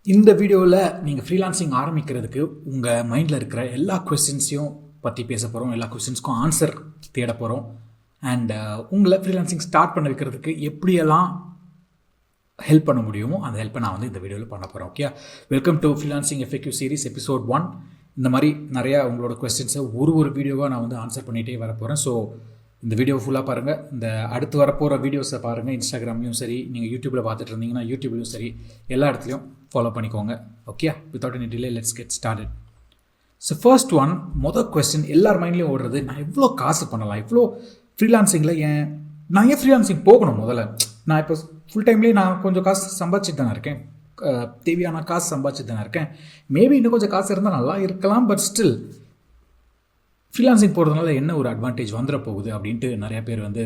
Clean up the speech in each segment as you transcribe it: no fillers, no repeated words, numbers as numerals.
இந்த வீடியோவில் நீங்கள் ஃப்ரீலான்சிங் ஆரம்பிக்கிறதுக்கு உங்கள் மைண்டில் இருக்கிற எல்லா கொஸ்டின்ஸையும் பற்றி பேச போகிறோம். எல்லா கொஸ்டின்ஸ்க்கும் ஆன்சர் தேட போகிறோம். அண்ட் உங்களை ஃப்ரீலான்சிங் ஸ்டார்ட் பண்ண வைக்கிறதுக்கு எப்படியெல்லாம் ஹெல்ப் பண்ண முடியுமோ அந்த ஹெல்ப்பை நான் வந்து இந்த வீடியோவில் பண்ண போகிறேன். Okay, welcome to freelancing FAQ series episode 1. இந்த மாதிரி நிறையா உங்களோட கொஸ்டின்ஸை ஒரு வீடியோவாக நான் வந்து ஆன்சர் பண்ணிகிட்டே வர போகிறேன். ஸோ இந்த வீடியோ ஃபுல்லாக பாருங்கள். இந்த அடுத்து வரப்போகிற வீடியோஸை பாருங்கள். இன்ஸ்டாகிராம்லையும் சரி, நீங்கள் யூடியூப்பில் பார்த்துட்டு இருந்தீங்கன்னா யூடியூப்லையும் சரி, எல்லா இடத்துலையும் ஃபாலோ பண்ணிக்கோங்க. Okay, without any delay let's get started. So first one, மொதல் கொஸ்டின் எல்லார் மைண்ட்லேயும் ஓடுறது, நான் எவ்வளோ காசு பண்ணலாம், எவ்வளோ ஃப்ரீலான்சிங்கில் நான் ஏன் ஃப்ரீலான்சிங் போகணும்? முதல்ல நான் இப்போ ஃபுல் டைம்லேயே நான் கொஞ்சம் காசு சம்பாதிச்சுட்டு தானே இருக்கேன், தேவையான காசு சம்பாதிச்சுட்டு தானே இருக்கேன். மேபி இன்னும் கொஞ்சம் காசு இருந்தால் நல்லா இருக்கலாம், பட் ஸ்டில் ஃப்ரீலான்சிங் போகிறதுனால என்ன ஒரு அட்வான்டேஜ் வந்துட போகுது அப்படின்ட்டு நிறையா பேர் வந்து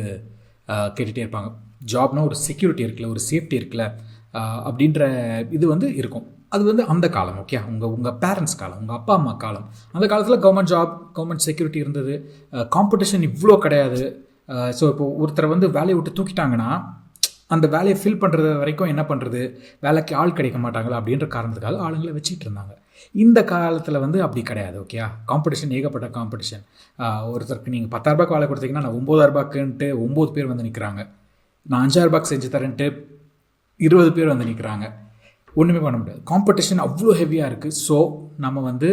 கேட்டுகிட்டே இருப்பாங்க. ஜாப்னால் ஒரு செக்யூரிட்டி இருக்குல்ல, ஒரு சேஃப்டி இருக்குல்ல அப்படின்ற இது வந்து இருக்கும். அது வந்து அந்த காலம். ஓகே, உங்கள் பேரண்ட்ஸ் காலம், உங்கள் அப்பா அம்மா காலம். அந்த காலத்தில் கவர்மெண்ட் ஜாப், கவர்மெண்ட் செக்யூரிட்டி இருந்தது, காம்படிஷன் இவ்வளோ கிடையாது. ஸோ இப்போ ஒருத்தரை வந்து வேலையை விட்டு தூக்கிட்டாங்கன்னா அந்த வேலையை ஃபில் பண்ணுறது வரைக்கும் என்ன பண்ணுறது, வேலைக்கு ஆள் கிடைக்க மாட்டாங்களா அப்படின்ற காரணத்துக்காக ஆளுங்களை வச்சுட்டு இருந்தாங்க. இந்த காலத்தில் வந்து அப்படி கிடையாது. ஓகே, காம்படிஷன், ஏகப்பட்ட காம்படிஷன். ஒருத்தருக்கு நீங்கள் 10,000 வேலை கொடுத்தீங்கன்னா நான் 9,000ன்ட்டு 9 பேர் வந்து நிற்கிறாங்க. நான் 5,000 செஞ்சு தரேன்ட்டு 20 பேர் வந்து நிற்கிறாங்க. ஒன்றுமே பண்ண முடியாது. காம்படிஷன் அவ்வளோ ஹெவியாக இருக்குது. ஸோ நம்ம வந்து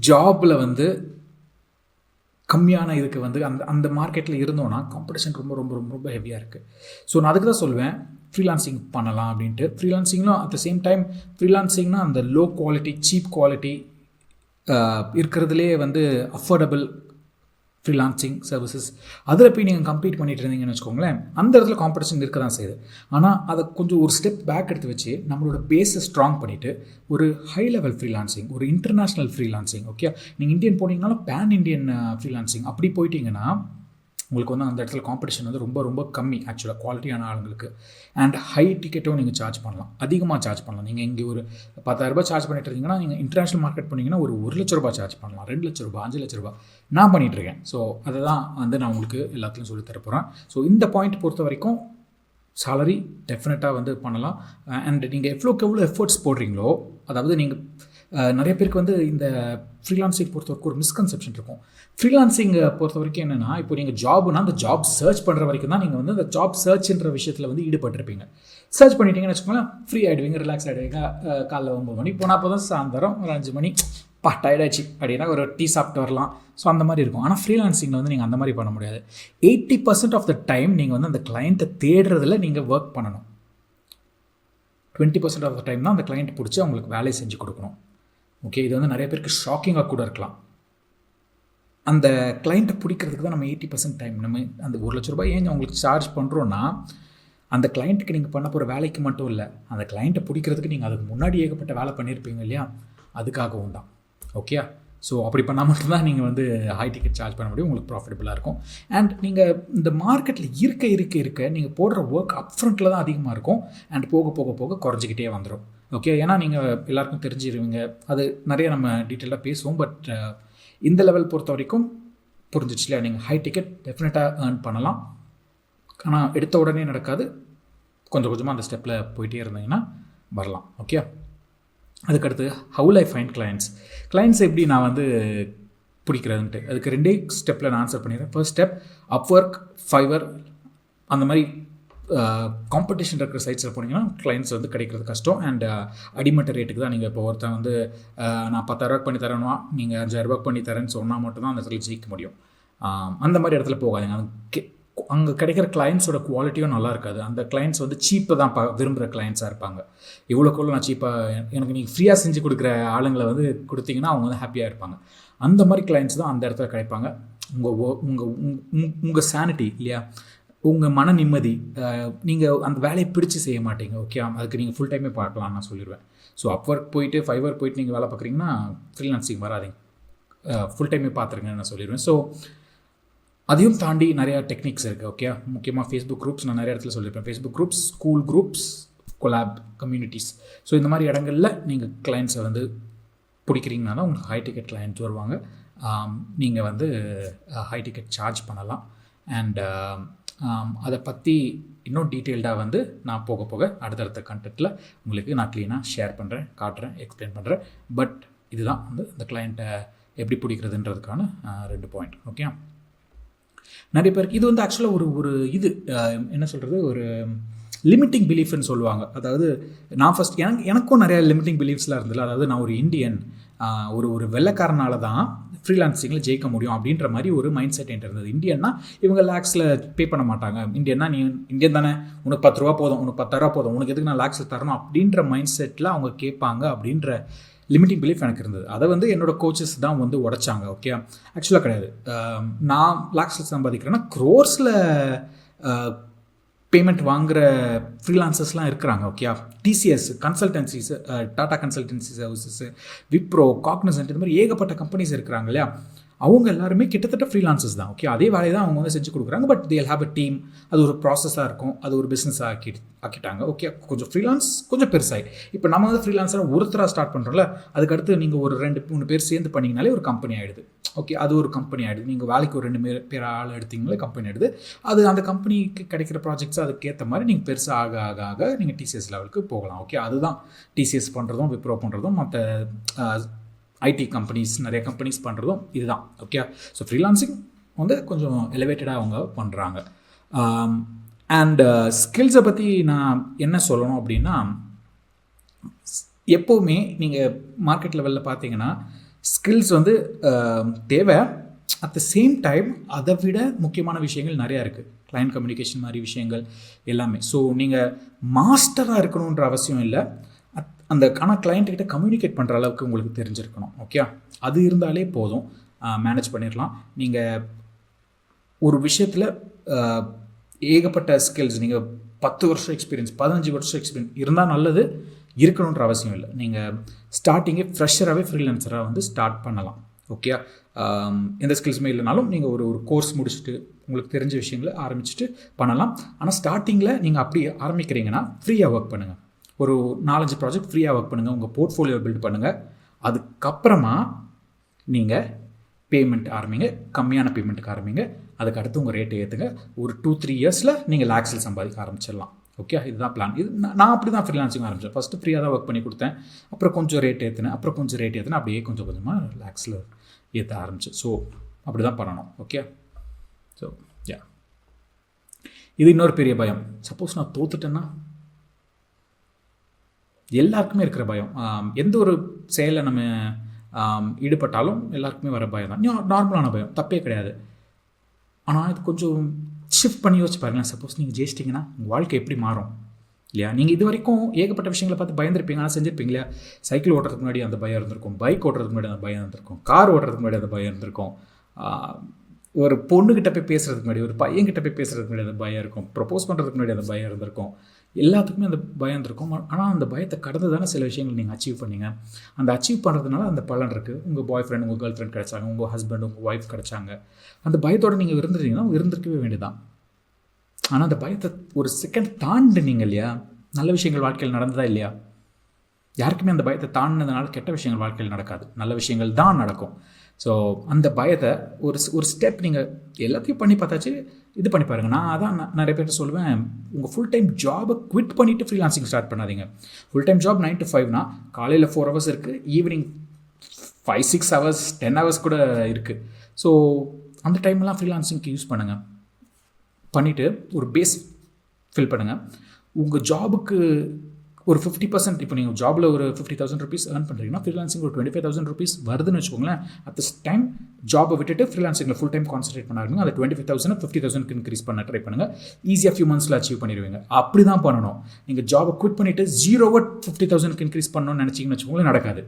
ஜாபில் வந்து கம்மியான இதுக்கு வந்து அந்த மார்க்கெட்டில் இருந்தோன்னா காம்படிஷன் ரொம்ப ரொம்ப ரொம்ப ரொம்ப ஹெவியாக இருக்குது. ஸோ நான் அதுக்கு தான் சொல்லுவேன் ஃப்ரீலான்சிங் பண்ணலாம் அப்படின்ட்டு. ஃப்ரீலான்சிங்லாம் அட் த சேம் டைம் ஃப்ரீலான்சிங்னா அந்த லோ குவாலிட்டி, சீப் குவாலிட்டி இருக்கிறதுலே வந்து அஃபோர்டபுள் ஃப்ரீலான்சிங் சர்வீசஸ், அதில் போய் நீங்கள் கம்ப்ளீட் பண்ணிட்டு இருந்தீங்கன்னு வச்சுக்கோங்களேன், அந்த இடத்துல காம்படிஷன் இருக்க தான் செய்யுது. ஆனால் அதை கொஞ்சம் ஒரு ஸ்டெப் பேக் எடுத்து வச்சு நம்மளோட பேஸை ஸ்ட்ராங் பண்ணிவிட்டு ஒரு ஹை லெவல் ஃப்ரீலான்சிங், ஒரு இன்டர்நேஷ்னல் ஃப்ரீலான்சிங், ஓகே, நீங்கள் இந்தியன் போனீங்கனாலும் பேன் இண்டியன் ஃப்ரீலான்சிங் அப்படி போயிட்டீங்கன்னா உங்களுக்கு வந்து அந்த இடத்துல காம்படிஷன் வந்து ரொம்ப ரொம்ப கம்மி ஆக்சுவலாக குவாலிட்டியான ஆளுங்களுக்கு. அண்ட் ஹை டிக்கெட்டும் நீங்கள் சார்ஜ் பண்ணலாம், அதிகமாக சார்ஜ் பண்ணலாம். நீங்கள் இங்கே ஒரு 10,000 சார்ஜ் பண்ணிட்டு இருந்தீங்கன்னா நீங்கள் இன்டர்நேஷ்னல் மார்க்கெட் பண்ணிங்கன்னா ஒரு 1,00,000 சார்ஜ் பண்ணலாம், 2,00,000, 5,00,000 நான் பண்ணிகிட்ருக்கேன். ஸோ அதை தான் வந்து நான் உங்களுக்கு எல்லாத்துலையும் சொல்லி தர போகிறேன். ஸோ இந்த பாயிண்ட் பொறுத்த வரைக்கும் சேலரி டெஃபினட்டாக வந்து பண்ணலாம். அண்ட் நீங்கள் எவ்வளோ எஃபர்ட்ஸ் போடுறீங்களோ, அதாவது நீங்கள் நிறைய பேருக்கு வந்து இந்த ஃப்ரீலான்சிங் பொறுத்த வரைக்கும் ஒரு மிஸ்கன்செப்ஷன் இருக்கும். ஃப்ரீலான்சிங்கை பொறுத்த வரைக்கும் என்னென்னா, இப்போ நீங்கள் ஜாப்னா அந்த ஜாப் சர்ச் பண்ணுற வரைக்கும் தான் நீங்கள் வந்து அந்த ஜாப் சர்ச்ன்ற விஷயத்தில் வந்து ஈடுபட்டிருப்பீங்க. சர்ச் பண்ணிட்டீங்கன்னு வச்சுக்கோங்களேன், ஃப்ரீ ஆகிடுவீங்க, ரிலாக்ஸ் ஆகிடுவீங்க. காலைல 9 மணி போனால் அப்போ தான் சாயந்தரம் ஒரு 5 மணி டயர்டாச்சு அப்படின்னா ஒரு டீ சாப்பிட்டு வரலாம். ஸோ அந்த மாதிரி இருக்கும். ஆனால் ஃப்ரீலான்சிங்கில் வந்து நீங்கள் அந்த மாதிரி பண்ண முடியாது. 80% ஆஃப் த டைம் நீங்கள் வந்து அந்த கிளைண்ட்டை தேடுறதுல நீங்கள் ஒர்க் பண்ணணும். 20% ஆஃப் த டைம் தான் அந்த கிளைண்ட் பிடிச்சி அவங்களுக்கு வேலையை செஞ்சு கொடுக்கணும். ஓகே, இது வந்து நிறைய பேருக்கு ஷாக்கிங்காக கூட இருக்கலாம். அந்த கிளைண்ட்டை பிடிக்கிறதுக்கு தான் நம்ம 80% டைம், நம்ம அந்த 1,00,000 ஏன் அவங்களுக்கு சார்ஜ் பண்ணுறோன்னா அந்த கிளைண்ட்டுக்கு நீங்கள் பண்ண போகிற வேலைக்கு மட்டும் இல்லை, அந்த கிளைண்ட்டை பிடிக்கிறதுக்கு நீங்கள் அதுக்கு முன்னாடி ஏகப்பட்ட வேலை பண்ணியிருப்பீங்க இல்லையா, அதுக்காகவும் தான். ஓகே, ஸோ அப்படி பண்ணால் மட்டும்தான் நீங்கள் வந்து ஹை டிக்கெட் சார்ஜ் பண்ண முடியும், உங்களுக்கு ப்ராஃபிட்டபுளாக இருக்கும். அண்ட் நீங்கள் இந்த மார்க்கெட்டில் இருக்க நீங்கள் போடுற ஒர்க் அப்ஃப்ரண்ட்டில் தான் அதிகமாக இருக்கும். அண்ட் போக போக போக குறைஞ்சிக்கிட்டே வந்துடும். ஓகே, ஏன்னா நீங்கள் எல்லாருக்கும் தெரிஞ்சிருவீங்க, அது நிறைய நம்ம டீட்டெயிலாக பேசுவோம். பட் இந்த லெவல் பொறுத்த வரைக்கும் புரிஞ்சிச்சு இல்லையா, நீங்கள் ஹை டிக்கெட் டெஃபினட்டாக ஏர்ன் பண்ணலாம். ஆனால் எடுத்த உடனே நடக்காது, கொஞ்சம் கொஞ்சமாக அந்த ஸ்டெப்பில் போயிட்டே இருந்தீங்கன்னா வரலாம். ஓகே, அதுக்கடுத்து ஹவு ஐ ஃபைண்ட் கிளைண்ட்ஸ் எப்படி நான் வந்து பிடிக்கிறதுன்ட்டு, அதுக்கு 2 ஸ்டெப்பில் நான் ஆன்சர் பண்ணிடுறேன். ஃபர்ஸ்ட் ஸ்டெப், அப்வொர்க், ஃபைவர், அந்த மாதிரி காம்படிஷன் இருக்கிற சைட்ஸில் போனீங்கன்னா கிளைண்ட்ஸ் வந்து கிடைக்கிறது கஷ்டம். அண்ட் அடிமட்ட ரேட்டுக்கு தான் நீங்கள் இப்போ ஒருத்தன் வந்து நான் 10,000 பண்ணி தரேன்னா நீங்கள் 5,000 பண்ணி தரேன்னு சொன்னால் மட்டும்தான் அந்த இடத்துல ஜெயிக்க முடியும். அந்த மாதிரி இடத்துல போகாதீங்க. அங்கே கிடைக்கிற கிளைண்ட்ஸோட குவாலிட்டியும் நல்லா இருக்காது. அந்த கிளைண்ட்ஸ் வந்து சீப்பை தான் விரும்புகிற கிளைண்ட்ஸாக இருப்பாங்க. இவ்வளோக்குள்ள நான் சீப்பாக எனக்கு நீங்கள் ஃப்ரீயாக செஞ்சு கொடுக்குற ஆளுங்களை வந்து கொடுத்தீங்கன்னா அவங்க வந்து ஹாப்பியாக இருப்பாங்க. அந்த மாதிரி கிளைண்ட்ஸ் தான் அந்த இடத்துல கிடைப்பாங்க. உங்கள் சானிட்டி இல்லையா, உங்கள் மன நிம்மதி, நீங்கள் அந்த வேலையை பிடிச்சி செய்ய மாட்டீங்க. ஓகே, அதுக்கு நீங்கள் ஃபுல் டைமே பார்க்கலாம் நான் சொல்லிடுவேன். ஸோ அப்வொர்க் போயிட்டு ஃபைவர் போயிட்டு நீங்கள் வேலை பார்க்குறீங்கன்னா ஃப்ரீலான்சிங் வராதிங்க, ஃபுல் டைமே பார்த்துருங்கன்னு நான் சொல்லிடுவேன். ஸோ அதையும் தாண்டி நிறையா டெக்னிக்ஸ் இருக்குது. ஓகே, முக்கியமாக ஃபேஸ்புக் குரூப்ஸ் நான் நிறைய இடத்துல சொல்லியிருப்பேன். Facebook groups, school groups, collab communities. So இந்த மாதிரி இடங்களில் நீங்கள் கிளைண்ட்ஸை வந்து பிடிக்கிறீங்கன்னா தான் உங்களுக்கு ஹை டிக்கெட் கிளைண்ட்ஸ் வருவாங்க. நீங்கள் வந்து ஹை டிக்கெட் சார்ஜ் பண்ணலாம். அண்ட் அதை பற்றி இன்னும் டீட்டெயில்டாக வந்து நான் போக போக அடுத்தடுத்த கண்டென்ட்டில் உங்களுக்கு நான் க்ளீனாக ஷேர் பண்ணுறேன், காட்டுறேன், எக்ஸ்பிளைன் பண்ணுறேன். பட் இதுதான் வந்து இந்த கிளைண்ட்டை எப்படி பிடிக்கிறதுன்றதுக்கான 2 பாயிண்ட். ஓகே, நிறைய பேருக்கு இது வந்து ஆக்சுவலாக ஒரு இது என்ன சொல்கிறது, ஒரு லிமிட்டிங் பிலீஃப்னு சொல்லுவாங்க. அதாவது நான் ஃபஸ்ட் எனக்கும் நிறைய லிமிட்டிங் பிலீஃப்ஸ்லாம் இருந்ததில்ல. அதாவது நான் ஒரு இந்தியன், ஒரு வெள்ளைக்காரனால தான் ஃப்ரீலான்சிங்கில் ஜெயிக்க முடியும் அப்படின்ற மாதிரி ஒரு மைண்ட் செட் என்கிட்ட இருந்தது. இந்தியன்னா இவங்க லேக்ஸில் பே பண்ண மாட்டாங்க, இந்தியன்னா நீ இந்தியன் தானே, உனக்கு 10 ரூபா போதும், உனக்கு 10,000 போதும், உனக்கு எதுக்கு நான் லேக்ஸில் தரணும் அப்படின்ற மைண்ட் செட்டில் அவங்க கேட்பாங்க அப்படின்ற லிமிட்டிங் பிலீஃப் எனக்கு இருந்தது. அதை வந்து என்னோடய கோச்சஸ் தான் வந்து உடைச்சாங்க. ஓகே, ஆக்சுவலாக கிடையாது. நான் லேக்ஸில் சம்பாதிக்கிறேன்னா க்ரோர்ஸில் பேமெண்ட் வாங்குகிற ஃப்ரீலான்சர்ஸ்லாம் இருக்கிறாங்க. Okay, TCS consultancies, Tata consultancy services, Wipro, Cognizant, இந்த மாதிரி ஏகப்பட்ட கம்பெனிஸ் இருக்கிறாங்க இல்லையா. அவங்க எல்லாருமே கிட்டத்தட்ட ஃப்ரீலான்சர்ஸ் தான். ஓகே, அதே வேலையை தான் அவங்க வந்து செஞ்சு கொடுக்குறாங்க. பட் தேல் ஹேவ் அ டீம். அது ஒரு ப்ராசஸாக இருக்கும், அது ஒரு பிஸ்னஸாக ஆக்கிட்டாங்க. ஓகே, கொஞ்சம் ஃப்ரீலான்ஸ் கொஞ்சம் பெருசாகி இப்போ நம்ம வந்து ஃப்ரீலான்ஸராக ஒருத்தராக ஸ்டார்ட் பண்ணுறோம்ல, அதுக்கடுத்து நீங்கள் ஒரு 2-3 பேர் சேர்ந்து பண்ணிங்கனாலே ஒரு கம்பெனி ஆகிடுது. ஓகே, அது ஒரு கம்பெனி ஆகிடுது. நீங்கள் வேலைக்கு ஒரு 2 பேர் ஆள் எடுத்தீங்களே கம்பெனி ஆகிடுது. அது அந்த கம்பெனிக்கு கிடைக்கிற ப்ராஜெக்ட்ஸ் அதுக்கேற்ற மாதிரி நீங்கள் பெருசாக ஆக ஆக ஆக நீங்கள் டிசிஎஸ் லெவலுக்கு போகலாம். ஓகே, அதுதான் டிசிஎஸ் பண்ணுறதும் விப்ரோ பண்ணுறதும் மற்ற ஐடி கம்பெனிஸ் நிறைய கம்பெனிஸ் பண்ணுறதும் இதுதான். ஓகே, ஸோ ஃப்ரீலான்சிங் வந்து கொஞ்சம் எலிவேட்டடாக அவங்க பண்ணுறாங்க. அண்ட் ஸ்கில்ஸை பற்றி நான் என்ன சொல்லணும் அப்படின்னா, எப்போவுமே நீங்கள் மார்க்கெட் லெவலில் பார்த்தீங்கன்னா ஸ்கில்ஸ் வந்து தேவை. அட் த சேம் டைம் அதை விட முக்கியமான விஷயங்கள் நிறையா இருக்குது. கிளைண்ட் கம்யூனிகேஷன் மாதிரி விஷயங்கள் எல்லாமே. ஸோ நீங்கள் மாஸ்டராக இருக்கணுன்ற அவசியம் இல்லை. அந்த ஆனால் கிளைண்ட்டுக்கிட்ட கம்யூனிகேட் பண்ணுற அளவுக்கு உங்களுக்கு தெரிஞ்சிருக்கணும். ஓகே, அது இருந்தாலே போதும், மேனேஜ் பண்ணிடலாம். நீங்கள் ஒரு விஷயத்தில் ஏகப்பட்ட ஸ்கில்ஸ், நீங்கள் 10 வருஷம் எக்ஸ்பீரியன்ஸ், 15 வருஷம் எக்ஸ்பீரியன்ஸ் இருந்தால் நல்லது, இருக்கணுன்ற அவசியம் இல்லை. நீங்கள் ஸ்டார்டிங்கே ஃப்ரெஷராகவே ஃப்ரீலான்சராக வந்து ஸ்டார்ட் பண்ணலாம். ஓகே, எந்த ஸ்கில்ஸுமே இல்லைனாலும் நீங்கள் ஒரு கோர்ஸ் முடிச்சுட்டு உங்களுக்கு தெரிஞ்ச விஷயங்களை ஆரம்பிச்சுட்டு பண்ணலாம். ஆனால் ஸ்டார்டிங்கில் நீங்கள் அப்படி ஆரம்பிக்கிறீங்கன்னா ஃப்ரீயாக ஒர்க் பண்ணுங்கள். ஒரு 4-5 ப்ராஜெக்ட் ஃப்ரீயாக ஒர்க் பண்ணுங்கள், உங்கள் போர்ட்ஃபோலியோ பில்ட் பண்ணுங்கள். அதுக்கப்புறமா நீங்கள் பேமெண்ட் ஆரம்பிங்க, கம்மியான பேமெண்ட்டுக்கு ஆரம்பிங்க. அதுக்கு அடுத்து உங்கள் ரேட்டை ஏற்றுங்க. ஒரு 2-3 இயர்ஸில் நீங்கள் லேக்ஸில் சம்பாதிக்க ஆரம்பிச்சிடலாம். ஓகே, இதுதான் பிளான். இது நான் அப்படி தான் ஃப்ரீலான்சிங் ஆரம்பித்தேன். ஃபஸ்ட்டு ஃப்ரீயாக தான் ஒர்க் பண்ணி கொடுத்தேன், அப்புறம் கொஞ்சம் ரேட் ஏற்றினேன், அப்புறம் கொஞ்சம் ரேட் ஏற்றினேன், அப்படியே கொஞ்சம் கொஞ்சமாக லேக்ஸில் ஏற்ற ஆரம்பிச்சேன். ஸோ அப்படி தான் பண்ணணும். ஓகே, ஸோ யா, இது இன்னொரு பெரிய பயம். சப்போஸ் நான் தோத்துட்டேன்னா, எல்லாருக்குமே இருக்கிற பயம். எந்த ஒரு செயலில் நம்ம ஈடுபட்டாலும் எல்லாருக்குமே வர பயம் தான். நார்மலான பயம், தப்பே கிடையாது. ஆனால் இது கொஞ்சம் ஷிஃப்ட் பண்ணி யோசிச்சு பாருங்களேன். சப்போஸ் நீங்கள் ஜெயிச்சிட்டிங்கன்னா உங்கள் வாழ்க்கை எப்படி மாறும் இல்லையா. நீங்கள் இது வரைக்கும் ஏகப்பட்ட விஷயங்களை பார்த்து பயந்துருப்பீங்க, ஆனால் செஞ்சுருப்பீங்க இல்லையா. சைக்கிள் ஓட்டுறதுக்கு முன்னாடி அந்த பயம் இருந்திருக்கும், பைக் ஓட்டுறதுக்கு முன்னாடி அந்த பயம் இருந்திருக்கும், கார் ஓட்டுறதுக்கு முன்னாடி அந்த பயம் இருந்திருக்கும், ஒரு பொண்ணுக்கிட்ட போய் பேசுகிறதுக்கு முன்னாடி, ஒரு பையன்கிட்ட போய் பேசுகிறதுக்கு முன்னாடி அந்த பயம் இருக்கும், ப்ரப்போஸ் பண்ணுறதுக்கு முன்னாடி அந்த பயம் இருந்திருக்கும். எல்லாத்துக்குமே அந்த பயம் இருந்திருக்கும். ஆனால் அந்த பயத்தை கடந்து தானே சில விஷயங்கள் நீங்கள் அச்சீவ் பண்ணீங்க. அந்த அச்சீவ் பண்ணுறதுனால அந்த பலன் இருக்குது. உங்கள் பாய் ஃப்ரெண்ட், உங்கள் கேர்ள் ஃப்ரெண்ட் கிடச்சாங்க, உங்கள் ஹஸ்பண்ட், உங்கள் ஒய்ஃப் கிடச்சாங்க. அந்த பயத்தோடு நீங்கள் இருந்துட்டீங்கன்னா இருந்திருக்கவே வேண்டியதான். ஆனால் அந்த பயத்தை ஒரு செகண்ட் தாண்டினீங்க இல்லையா, நல்ல விஷயங்கள் வாழ்க்கையில் நடந்ததா இல்லையா. யாருக்குமே அந்த பயத்தை தாண்டினதுனால கெட்ட விஷயங்கள் வாழ்க்கையில் நடக்காது, நல்ல விஷயங்கள் தான் நடக்கும். ஸோ அந்த பயத்தை ஒரு ஸ்டெப் நீங்கள் எல்லாத்தையும் பண்ணி பார்த்தாச்சு, இது பண்ணி பாருங்கள். நான் அதான் நிறைய பேர்ட்ட சொல்லுவேன், உங்கள் ஃபுல் டைம் ஜாபை குவிட் பண்ணிவிட்டு ஃப்ரீலான்சிங் ஸ்டார்ட் பண்ணாதீங்க. ஃபுல் டைம் ஜாப் 9 to 5னா காலையில் 4 hours இருக்குது, ஈவினிங் 5-6 hours 10 hours கூட இருக்குது. ஸோ அந்த டைம்லாம் ஃப்ரீலான்சிங்க்கு யூஸ் பண்ணுங்கள். பண்ணிவிட்டு ஒரு பேஸ் ஃபில் பண்ணுங்கள். உங்கள் ஜாபுக்கு ஒரு 50%, இப்போ நீங்கள் ஜாபில் ஒரு 50,000 rupees ஏர்ன் பண்ணுறீங்கன்னா ஃப்ரீலான்சிங் ஒரு 25,000 rupees வருதுன்னு வச்சுக்கோங்களேன். அட் திஸ் டைம் ஜாபை விட்டுட்டு ஃப்ரீலான்சிங்கில் ஃபுல் டைம் கான்சன்ட்ரேட் பண்ணாருங்க. அந்த 25,000 50,000 இன்க்ரீஸ் பண்ண ட்ரை பண்ணுங்கள். ஈஸியாக ஃபியூ மந்த்ஸில் அச்சீவ் பண்ணிடுவீங்க. அப்படி தான் பண்ணணும். நீங்கள் ஜாபை குவிட் பண்ணிவிட்டு 0 50,000 இன்க்ரீஸ் பண்ணணும்னு நினச்சிங்கன்னு வச்சுக்கோங்களேன், நடக்காது.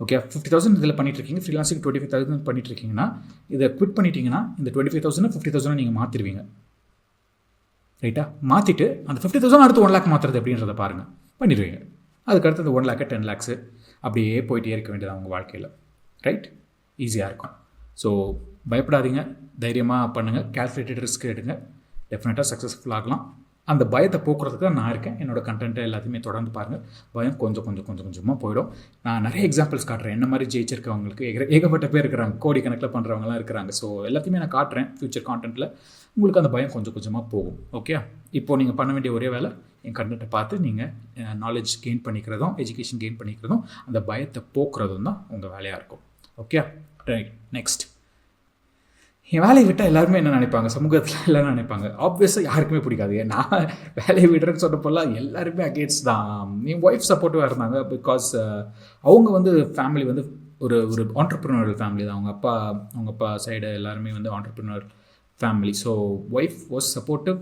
ஓகே, 50,000 இதில் பண்ணிட்டுருக்கீங்க, ஃப்ரீலான்சிங் 25,000 பண்ணிட்டுருக்கீங்கன்னா, இதை குவிட் பண்ணிட்டீங்கன்னா இந்த 25,000 50,000 நீங்கள் மாற்றிடுவீங்க. ரைட்டா, மாற்றிட்டு அந்த 50,000 அடுத்து 1 lakh மாற்றுறது அப்படின்றத பாருங்கள், பண்ணிடுவீங்க. அதுக்கடுத்து அந்த 1 lakh 10 lakhs அப்படியே போயிட்டே இருக்க வேண்டியதான் உங்கள் வாழ்க்கையில். ரைட், ஈஸியாக இருக்கும். ஸோ பயப்படாதீங்க, தைரியமாக பண்ணுங்கள், கால்குலேட்டட் ரிஸ்க் எடுங்க, டெஃபினட்டாக சக்ஸஸ்ஃபுல் ஆகலாம். அந்த பயத்தை போக்குறதுக்கு தான் நான் இருக்கேன். என்னோட கண்டென்ட்டை எல்லாத்தையுமே தொடர்ந்து பாருங்கள். பயம் கொஞ்சமாக போயிடும். நான் நிறைய எக்ஸாம்பிள்ஸ் காட்டுறேன். என்ன மாதிரி ஜெயிச்சிருக்கவங்களுக்கு ஏகப்பட்ட பேர் இருக்கிறாங்க, கோடிக்கணக்கில் பண்ணுறவங்களாம் இருக்கிறாங்க. ஸோ எல்லாத்தையுமே நான் காட்டுறேன் ஃப்யூச்சர் கான்டென்ட்டில். உங்களுக்கு அந்த பயம் கொஞ்சமாக போகும். ஓகே, இப்போது நீங்கள் பண்ண வேண்டிய ஒரே வேலை என் கண்டென்ட்டை பார்த்து நீங்கள் நாலேஜ் கெயின் பண்ணிக்கிறதும் எஜுகேஷன் கெயின் பண்ணிக்கிறதும் அந்த பயத்தை போக்குறதும் தான் உங்கள் வேலையாக இருக்கும். Okay, right. நெக்ஸ்ட், என் வேலையை விட்டால் எல்லாருமே என்ன நினைப்பாங்க, சமூகத்தில் எல்லோரும் நினைப்பாங்க. ஆப்வியஸாக யாருக்குமே பிடிக்காது. நான் வேலையை விடுறேன்னு சொன்னப்போல்லாம் எல்லாருமே அகேன்ஸ்ட் தான். என் ஒய்ஃப் சப்போர்ட்டிவாக இருந்தாங்க. பிகாஸ் அவங்க வந்து ஃபேமிலி வந்து ஒரு ஆண்டர்ப்ரினரல் ஃபேமிலி தான். அவங்க அப்பா சைடு எல்லாருமே வந்து entrepreneur family. So wife was supportive.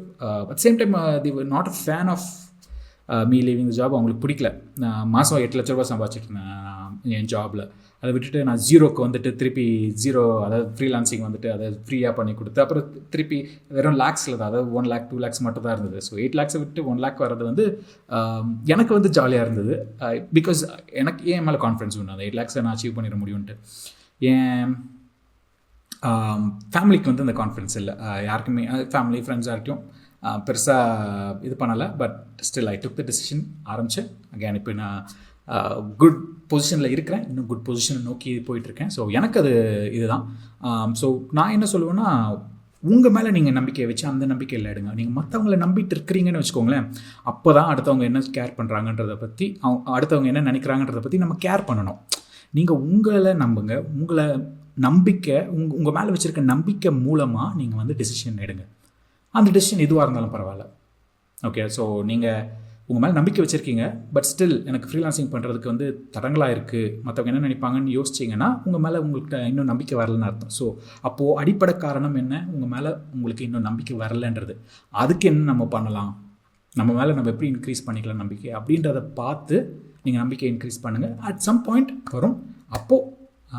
At same time they were not a fan of me leaving the job. அவங்களுக்கு பிடிக்கல. நான் மாதம் 8 லட்ச ரூபா சம்பாதிச்சிட்டு இருந்தேன் என் ஜாபில். அதை விட்டுட்டு நான் ஜீரோக்கு வந்துட்டு திருப்பி அதாவது ஃப்ரீலான்சிங் வந்துட்டு அதை ஃப்ரீயாக பண்ணி கொடுத்து அப்புறம் திருப்பி வெறும் லேக்ஸில் தான், அதாவது 1 lakh 2 lakhs மட்டும் தான் இருந்தது. ஸோ 8 lakhs விட்டு 1 lakh வர்றது வந்து எனக்கு வந்து ஜாலியாக இருந்தது. பிகாஸ் எனக்கு ஏன் மேலே கான்ஃபிடன்ஸ் உண்டு, அந்த 8 lakhs நான் அச்சீவ் பண்ணிட முடியும்ன்ட்டு. என் ஃபேமிலிக்கு வந்து அந்த கான்ஃபிடன்ஸ் இல்லை. யாருக்குமே ஃபேமிலி ஃப்ரெண்ட்ஸ் யார்கிட்டையும் பெருசாக இது பண்ணலை. But still I took the decision, ஆரம்பித்தேன். அகேன் இப்போ நான் குட் பொசிஷனில் இருக்கிறேன். இன்னும் குட் பொசிஷனை நோக்கி போயிட்டுருக்கேன். ஸோ எனக்கு அது இதுதான். ஸோ நான் என்ன சொல்லுவேன்னா, உங்கள் மேலே நீங்கள் நம்பிக்கையை வச்சு அந்த நம்பிக்கையில் எடுங்க. நீங்கள் மற்றவங்களை நம்பிட்டு இருக்கிறீங்கன்னு வச்சுக்கோங்களேன். அப்போ தான் அடுத்தவங்க என்ன கேர் பண்ணுறாங்கன்றதை பற்றி, அடுத்தவங்க என்ன நினைக்கிறாங்கன்றதை பற்றி நம்ம கேர் பண்ணணும். நீங்கள் உங்களை நம்புங்க. உங்களை நம்பிக்கை உங்கள் மேலே வச்சுருக்க நம்பிக்கை மூலமாக நீங்கள் வந்து டெசிஷன் எடுங்க. அந்த டெசிஷன் எதுவாக இருந்தாலும் பரவாயில்ல. ஓகே, ஸோ நீங்கள் உங்கள் மேலே நம்பிக்கை வச்சுருக்கீங்க. பட் ஸ்டில் எனக்கு ஃப்ரீலான்சிங் பண்ணுறதுக்கு வந்து தடங்களாக இருக்குது, மற்றவங்க என்ன நினைப்பாங்கன்னு யோசிச்சிங்கன்னா உங்கள் மேலே உங்கள்கிட்ட இன்னும் நம்பிக்கை வரலன்னு அர்த்தம். ஸோ அப்போது அடிப்படை காரணம் என்ன, உங்கள் மேலே உங்களுக்கு இன்னும் நம்பிக்கை வரலன்றது. அதுக்கு என்ன நம்ம பண்ணலாம், நம்ம மேலே நம்ம எப்படி இன்க்ரீஸ் பண்ணிக்கலாம் நம்பிக்கை அப்படின்றத பார்த்து நீங்கள் நம்பிக்கை இன்க்ரீஸ் பண்ணுங்கள். அட் சம் பாயிண்ட் வரும், அப்போது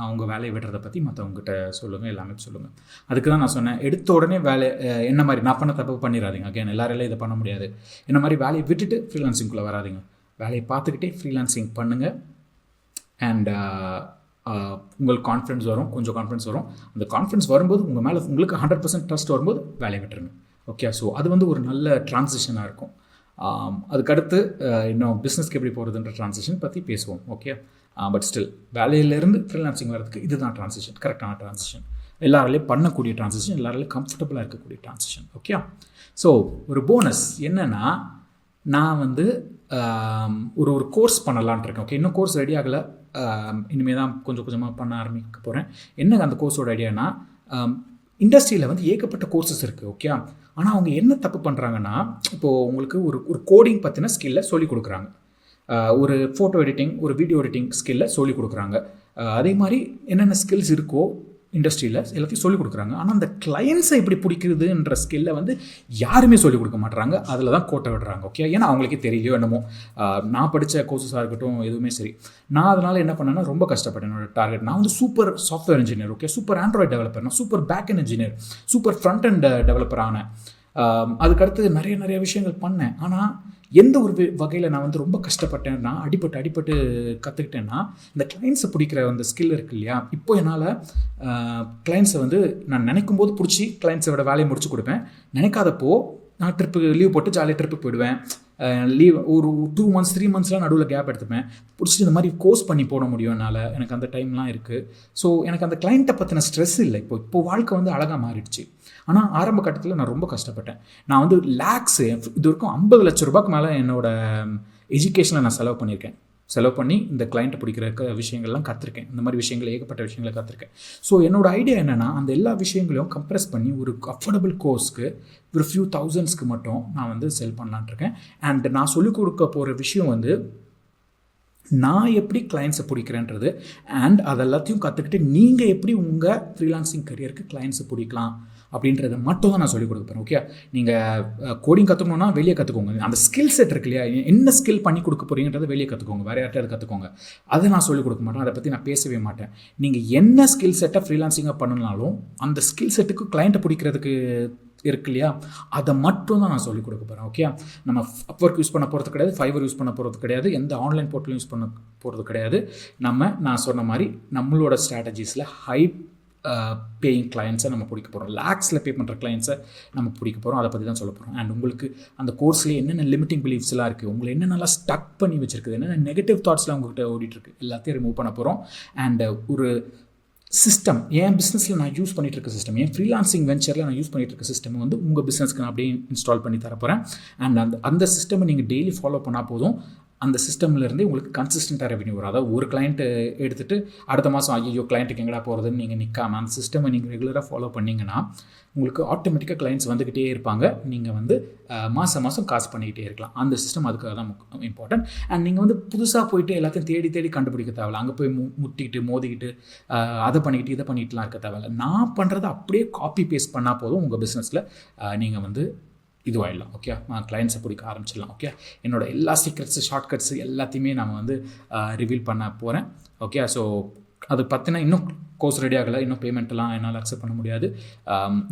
அவங்க வேலையை விடுறதை பற்றி மற்றவங்ககிட்ட சொல்லுங்கள், எல்லாமே சொல்லுங்கள். அதுக்கு தான் நான் சொன்னேன், எடுத்த உடனே வேலை என்ன மாதிரி நான் பண்ண தப்பு பண்ணிடாதீங்க. அகேன் எல்லாராலையும் இதை பண்ண முடியாது. என்ன மாதிரி வேலையை விட்டுட்டு ஃப்ரீலான்சிங்குள்ளே வராதிங்க. வேலையை பார்த்துக்கிட்டே ஃப்ரீலான்சிங் பண்ணுங்கள். அண்ட் உங்களுக்கு கான்ஃபிடன்ஸ் வரும், கொஞ்சம் கான்ஃபிடன்ஸ் வரும். அந்த கான்ஃபிடன்ஸ் வரும்போது உங்கள் மேலே உங்களுக்கு 100% ட்ரஸ்ட் வரும்போது வேலையை விட்டுருங்க. ஓகே, ஸோ அது வந்து ஒரு நல்ல ட்ரான்சிஷனாக இருக்கும். அதுக்கடுத்து இன்னும் பிஸ்னஸ்க்கு எப்படி போகிறதுன்ற ட்ரான்சிஷன் பற்றி பேசுவோம். ஓகே, பட் ஸ்டில் வேலையிலேருந்து ஃப்ரீலான்சிங் வரதுக்கு இதுதான் ட்ரான்சிஷன், கரெக்டான ட்ரான்சிஷன், எல்லாராலையும் பண்ணக்கூடிய ட்ரான்சிஷன், எல்லாராலையும் கம்ஃபர்டபுளாக இருக்கக்கூடிய ட்ரான்சிஷன். ஓகே, ஸோ ஒரு போனஸ் என்னென்னா, நான் வந்து ஒரு கோர்ஸ் பண்ணலான் இருக்கேன். ஓகே, இன்னும் கோர்ஸ் ரெடி ஆகலை. இனிமேல் தான் கொஞ்சமாக பண்ண ஆரம்பிக்க போகிறேன். என்ன அந்த கோர்ஸோட ஐடியானா, இண்டஸ்ட்ரியில் வந்து ஏகப்பட்ட கோர்சஸ் இருக்குது. ஓகே, ஆனால் அவங்க என்ன தப்பு பண்ணுறாங்கன்னா, இப்போது உங்களுக்கு ஒரு கோடிங் பற்றின ஸ்கில்லை சொல்லிக் கொடுக்குறாங்க, ஒரு ஃபோட்டோ எடிட்டிங், ஒரு வீடியோ எடிட்டிங் ஸ்கில்லை சொல்லிக் கொடுக்குறாங்க. அதே மாதிரி என்னென்ன ஸ்கில்ஸ் இருக்கோ இண்டஸ்ட்ரியில் எல்லாத்தையும் சொல்லிக் கொடுக்குறாங்க. ஆனால் அந்த கிளையன்ஸை எப்படி பிடிக்கிறதுன்ற ஸ்கில்லை வந்து யாருமே சொல்லிக் கொடுக்க மாட்டுறாங்க. அதில் தான் கோட்டை விடுறாங்க. ஓகே, ஏன்னா அவங்களுக்கே தெரியலையோ என்னமோ. நான் படித்த கோர்சஸாக இருக்கட்டும், எதுவுமே சரி, நான் அதனால் என்ன பண்ணேன்னா ரொம்ப கஷ்டப்பட்டேன். என்னோட டார்கெட், நான் வந்து super software engineer, okay, super android developer, நான் super back end engineer, super front end developer ஆனேன். அதுக்கடுத்து நிறைய விஷயங்கள் பண்ணேன். ஆனால் எந்த ஒரு வகையில் நான் வந்து ரொம்ப கஷ்டப்பட்டேன்னா, அடிபட்டு கற்றுக்கிட்டேன்னா, இந்த கிளைண்ட்ஸை பிடிக்கிற அந்த ஸ்கில் இருக்கு இல்லையா. இப்போ என்னால் கிளைண்ட்ஸை வந்து நான் நினைக்கும் போது பிடிச்சி கிளைண்ட்ஸோட வேலையை முடிச்சு கொடுப்பேன். நினைக்காதப்போ நான் லீவ் போட்டு ஜாலியாக ட்ரிப்பு போயிடுவேன். ஒரு 2 months 3 monthsலாம் நடுவில் கேப் எடுத்துப்பேன். பிடிச்சிட்டு இந்த மாதிரி கோர்ஸ் பண்ணி போட முடியும் என்னால். எனக்கு அந்த டைம்லாம் இருக்குது. ஸோ எனக்கு அந்த கிளைண்ட்டை பற்றின ஸ்ட்ரெஸ் இல்லை. இப்போ வாழ்க்கை வந்து அழகாக மாறிடுச்சு. ஆனால் ஆரம்ப கட்டத்தில் நான் ரொம்ப கஷ்டப்பட்டேன். நான் வந்து லேக்ஸு, இது வரைக்கும் 50 லட்ச ரூபாய்க்கு மேலே என்னோடய எஜுகேஷனில் நான் செலவு பண்ணி இந்த கிளைண்ட்டை பிடிக்கிற விஷயங்கள்லாம் கற்றுருக்கேன். இந்த மாதிரி விஷயங்கள் ஏகப்பட்ட விஷயங்களை கற்றுருக்கேன். ஸோ என்னோடய ஐடியா என்னென்னா, அந்த எல்லா விஷயங்களையும் கம்ப்ரெஸ் பண்ணி ஒரு அஃபோர்டபுள் கோர்ஸ்க்கு ஒரு ஃபியூ தௌசண்ட்ஸ்க்கு மட்டும் நான் வந்து செல் பண்ணலான்ட்ருக்கேன். அண்ட் நான் சொல்லிக் கொடுக்க போகிற விஷயம் வந்து நான் எப்படி கிளைண்ட்ஸை பிடிக்கிறேன்றது, அண்ட் அதெல்லாத்தையும் கற்றுக்கிட்டு நீங்கள் எப்படி உங்கள் ஃப்ரீலான்சிங் கரியருக்கு கிளைண்ட்ஸை பிடிக்கலாம் அப்படின்றத மட்டும் தான் நான் சொல்லிக் கொடுக்க போகிறேன். ஓகே, நீங்கள் கோடிங் கற்றுக்கணுன்னா வெளியே கற்றுக்கோங்க. அந்த ஸ்கில் செட் இருக்கு இல்லையா, என்ன ஸ்கில் பண்ணி கொடுக்க போகிறீங்கன்றதை வெளியே கற்றுக்கோங்க, வேறு யார்கிட்ட கற்றுக்கோங்க. அதை நான் சொல்லிக் கொடுக்க மாட்டேன், அதை பற்றி நான் பேசவே மாட்டேன். நீங்கள் என்ன ஸ்கில் செட்டை ஃப்ரீலான்சிங்காக பண்ணினாலும் அந்த ஸ்கில் செட்டுக்கு கிளைண்ட்டை பிடிக்கிறதுக்கு இருக்கு இல்லையா, அதை மட்டும் தான் நான் சொல்லிக் கொடுக்க போகிறேன். ஓகே, நம்ம அப்வொர்க் யூஸ் பண்ண போகிறது கிடையாது, ஃபைவர் யூஸ் பண்ண போகிறது கிடையாது, எந்த ஆன்லைன் போர்ட்டலும் யூஸ் பண்ண போகிறது கிடையாது. நான் சொன்ன மாதிரி நம்மளோட ஸ்ட்ராட்டஜிஸில் பேயிங் கிளைண்ட்ஸை நம்ம பிடிக்க போகிறோம், லேக்ஸில் பே பண்ணுற கிளைண்ட்ஸை நம்ம பிடிக்க போகிறோம். அதை பற்றி தான் சொல்ல போகிறோம். அண்ட் உங்களுக்கு அந்த கோர்ஸ்லேயே என்னென்ன லிமிட்டிங் பிலீஃப்ஸ்லாம் இருக்குது, உங்களை என்னென்னலாம் ஸ்டக் பண்ணி வச்சுருக்குது, என்னென்ன நெகட்டிவ் தாட்ஸ்லாம் உங்கள்கிட்ட ஓடிட்டுருக்கு, எல்லாத்தையும் ரிமூவ் பண்ண போகிறோம். அண்ட் ஒரு சிஸ்டம், என் பிஸ்னஸில் நான் யூஸ் பண்ணிகிட்டு இருக்க சிஸ்டம், என் ஃப்ரீலான்சிங் வெஞ்சரில் நான் யூஸ் பண்ணிகிட்டு இருக்க சிஸ்டம் வந்து உங்கள் பிஸ்னஸ்க்கு நான் அப்படியே இன்ஸ்டால் பண்ணி தரப்போகிறேன். அண்ட் அந்த சிஸ்டமை நீங்கள் டெய்லி ஃபாலோ பண்ணால் போதும். அந்த சிஸ்டம்லேருந்தே உங்களுக்கு கன்சிஸ்டண்ட்டாக ரெவன்யூ வரும். அதாவது ஒரு கிளைண்ட்டு எடுத்துகிட்டு அடுத்த மாதம் ஐயோ கிளைண்ட்டுக்கு எங்கடா போகிறதுன்னு நீங்கள் நிற்காம அந்த சிஸ்டமை நீங்கள் ரெகுலராக ஃபாலோ பண்ணிங்கன்னா உங்களுக்கு ஆட்டோமேட்டிக்காக கிளைண்ட்ஸ் வந்துக்கிட்டே இருப்பாங்க. நீங்கள் வந்து மாதம் காசு பண்ணிக்கிட்டே இருக்கலாம். அந்த சிஸ்டம் அதுக்காக தான் இம்பார்ட்டன்ட். அண்ட் நீங்கள் வந்து புதுசாக போயிட்டு எல்லாத்தையும் தேடி கண்டுபிடிக்க தேவையில்ல. அங்கே போய் முட்டிக்கிட்டு மோதிக்கிட்டு அதை பண்ணிக்கிட்டு இதை பண்ணிக்கிட்டுலாம் இருக்க தேவையில்ல. நான் பண்ணுறதை அப்படியே காப்பி பேஸ்ட் பண்ணால் போதும். உங்கள் பிஸ்னஸில் நீங்கள் வந்து இதுவாகிடலாம். ஓகே, கிளைண்ட்ஸை பிடிக்க ஆரம்பிச்சிடலாம். ஓகே, என்னோட எல்லா சீக்ரெட்ஸு ஷார்ட்கட்ஸு எல்லாத்தையுமே நான் வந்து ரிவீல் பண்ண போகிறேன். ஓகே, ஸோ அது பார்த்தீங்கன்னா இன்னும் கோர்ஸ் ரெடி ஆகலை, இன்னும் பேமெண்ட்லாம் என்னால் அக்செப்ட் பண்ண முடியாது.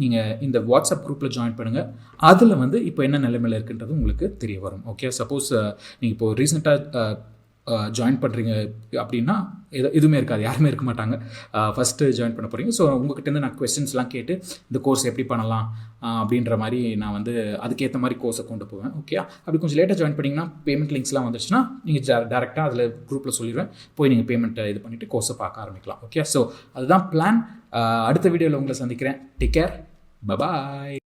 நீங்கள் இந்த வாட்ஸ்அப் குரூப்பில் ஜாயின் பண்ணுங்கள். அதில் வந்து இப்போ என்ன நிலைமையில் இருக்குன்றது உங்களுக்கு தெரிய வரும். ஓகே, சப்போஸ் நீங்கள் இப்போது ரீசெண்டாக ஜாயின் பண்ணுறீங்க அப்படின்னா எதுவுமே இருக்காது, யாருமே இருக்க மாட்டாங்க. ஃபஸ்ட்டு ஜாயின் பண்ண போகிறீங்க. ஸோ உங்கள்கிட்டருந்து நான் கொஸ்டின்ஸ்லாம் கேட்டு இந்த கோர்ஸ் எப்படி பண்ணலாம் அப்படின்ற மாதிரி நான் வந்து அதுக்கேற்ற மாதிரி கோர்ஸை கொண்டு போவேன். ஓகே, அப்படி கொஞ்சம் லேட்டாக ஜாயின் பண்ணிங்கன்னா பேமெண்ட் லிங்க்ஸ்லாம் வந்துச்சுன்னா நீங்கள் டேரெக்டாக அதில் குரூப்பில் சொல்லிடுவேன், போய் நீங்கள் பேமெண்ட்டை இது பண்ணிவிட்டு கோர்ஸை பார்க்க ஆரம்பிக்கலாம். ஓகே, ஸோ அதுதான் பிளான். அடுத்த வீடியோவில் உங்களை சந்திக்கிறேன். Take care, bye bye.